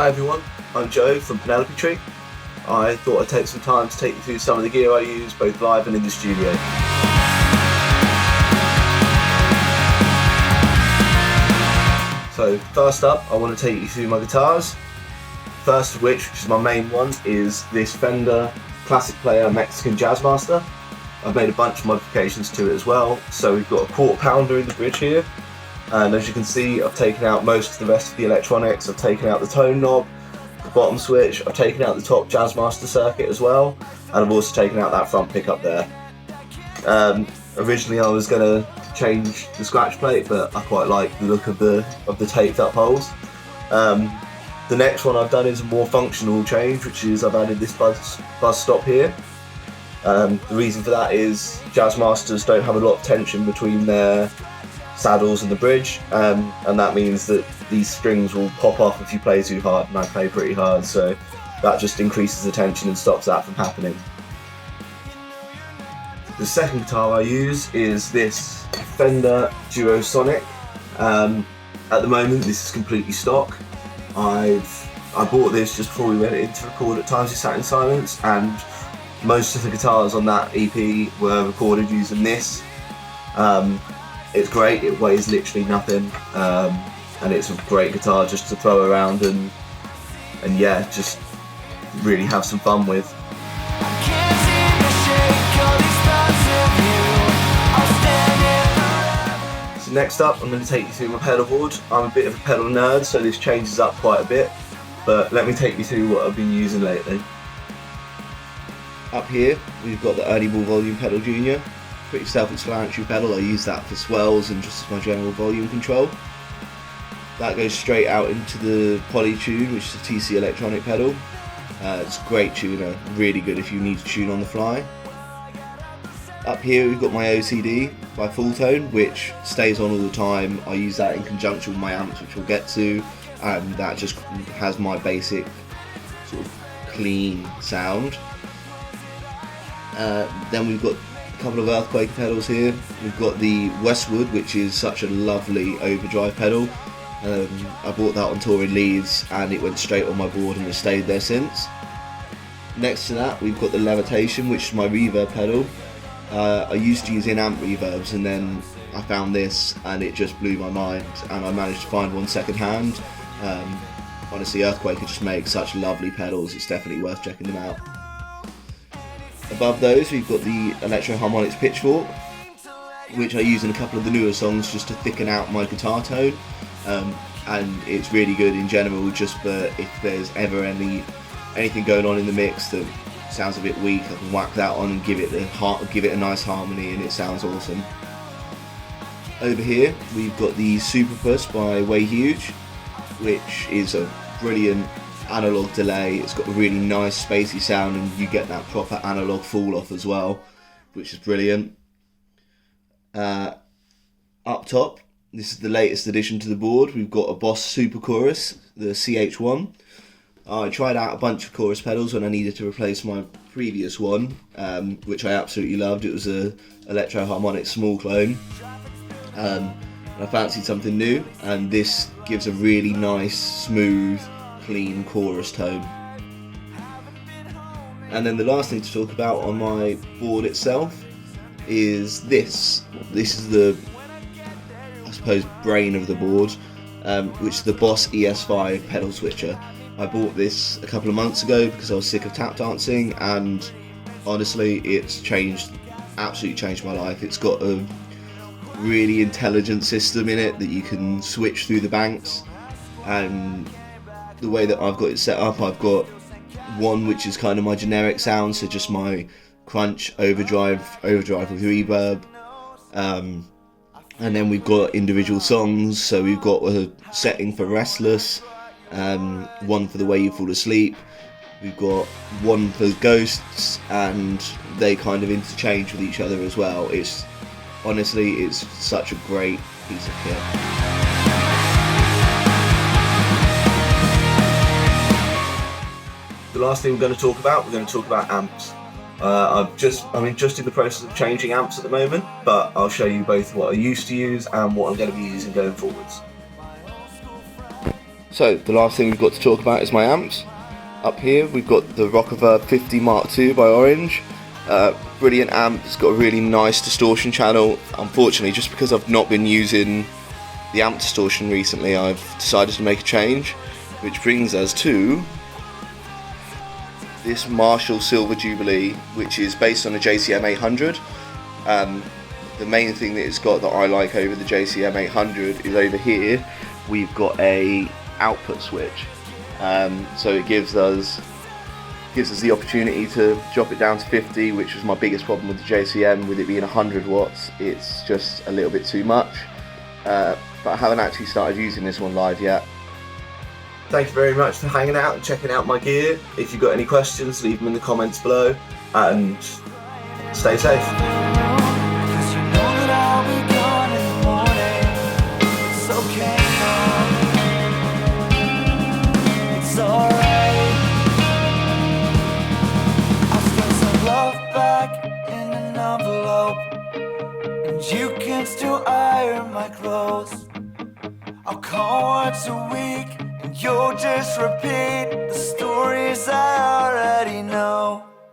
Hi everyone, I'm Joe from Penelope Tree. I thought I'd take some time to take you through some of the gear I use both live and in the studio. So first up, I want to take you through my guitars. First of which is my main one, is this Fender Classic Player Mexican Jazzmaster. I've made a bunch of modifications to it as well. So we've got a quarter pounder in the bridge here. And as you can see, I've taken out most of the rest of the electronics. I've taken out the tone knob, the bottom switch, I've taken out the top Jazzmaster circuit as well, and I've also taken out that front pickup there. Originally I was going to change the scratch plate, but I quite like the look of the taped up holes. The next one I've done is a more functional change, which is I've added this buzz stop here. The reason for that is Jazzmasters don't have a lot of tension between their saddles and the bridge, and that means that these strings will pop off if you play too hard, and I play pretty hard, so that just increases the tension and stops that from happening. The second guitar I use is this Fender Duo Sonic. At the moment this is completely stock. I bought this just before we went in to record At Times We Sat in Silence, and most of the guitars on that EP were recorded using this. It's great, it weighs literally nothing, and it's a great guitar just to throw around and yeah, just really have some fun with. So next up, I'm going to take you through my pedalboard. I'm a bit of a pedal nerd, so this changes up quite a bit, but let me take you through what I've been using lately. Up here, we've got the Ernie Ball Volume Pedal Junior. Pretty self-explanatory pedal. I use that for swells and just as my general volume control. That goes straight out into the Polytune, which is a TC electronic pedal. It's a great tuner, really good if you need to tune on the fly. Up here we've got my OCD by Fulltone, which stays on all the time. I use that in conjunction with my amps, which we'll get to, and that just has my basic sort of clean sound. Then we've got a couple of Earthquake pedals here. We've got the Westwood, which is such a lovely overdrive pedal. I bought that on tour in Leeds and it went straight on my board and has stayed there since. Next to that we've got the Levitation, which is my reverb pedal. I used to use in-amp reverbs, and then I found this and it just blew my mind, and I managed to find one second hand. Honestly, Earthquake just makes such lovely pedals, it's definitely worth checking them out. Above those we've got the Electro Harmonics Pitchfork, which I use in a couple of the newer songs just to thicken out my guitar tone, and it's really good in general, just for if there's ever anything going on in the mix that sounds a bit weak, I can whack that on and give it a nice harmony, and it sounds awesome. Over here we've got the Super Puss by Way Huge, which is a brilliant analog delay. It's got a really nice spacey sound, and you get that proper analog fall off as well, which is brilliant. Up top, this is the latest addition to the board. We've got a Boss Super Chorus, the CH1. I tried out a bunch of chorus pedals when I needed to replace my previous one, which I absolutely loved. It was a Electro Harmonics small clone, and I fancied something new, and this gives a really nice, smooth, clean chorus tone. And then the last thing to talk about on my board itself is this. This is the, I suppose, brain of the board, which is the Boss ES5 pedal switcher. I bought this a couple of months ago because I was sick of tap dancing, and honestly it's absolutely changed my life. It's got a really intelligent system in it that you can switch through the banks, and the way that I've got it set up, I've got one which is kind of my generic sound, so just my crunch, overdrive with reverb, and then we've got individual songs. So we've got a setting for Restless, one for The Way You Fall Asleep, we've got one for Ghosts, and they kind of interchange with each other as well. It's such a great piece of kit. The last thing we're going to talk about amps. I'm just in the process of changing amps at the moment, but I'll show you both what I used to use and what I'm going to be using going forwards. So the last thing we've got to talk about is my amps. Up here we've got the Rockever 50 Mark II by Orange. Brilliant amp, it's got a really nice distortion channel. Unfortunately, just because I've not been using the amp distortion recently, I've decided to make a change, which brings us to this Marshall Silver Jubilee, which is based on a JCM 800. The main thing that it's got that I like over the JCM 800 is over here we've got a output switch, so it gives us the opportunity to drop it down to 50, which was my biggest problem with the JCM. With it being 100 watts, it's just a little bit too much, but I haven't actually started using this one live yet. Thank you very much for hanging out and checking out my gear. If you've got any questions, leave them in the comments below, and stay safe. You can still iron my clothes. I'll call once a week and you'll just repeat the stories I already know.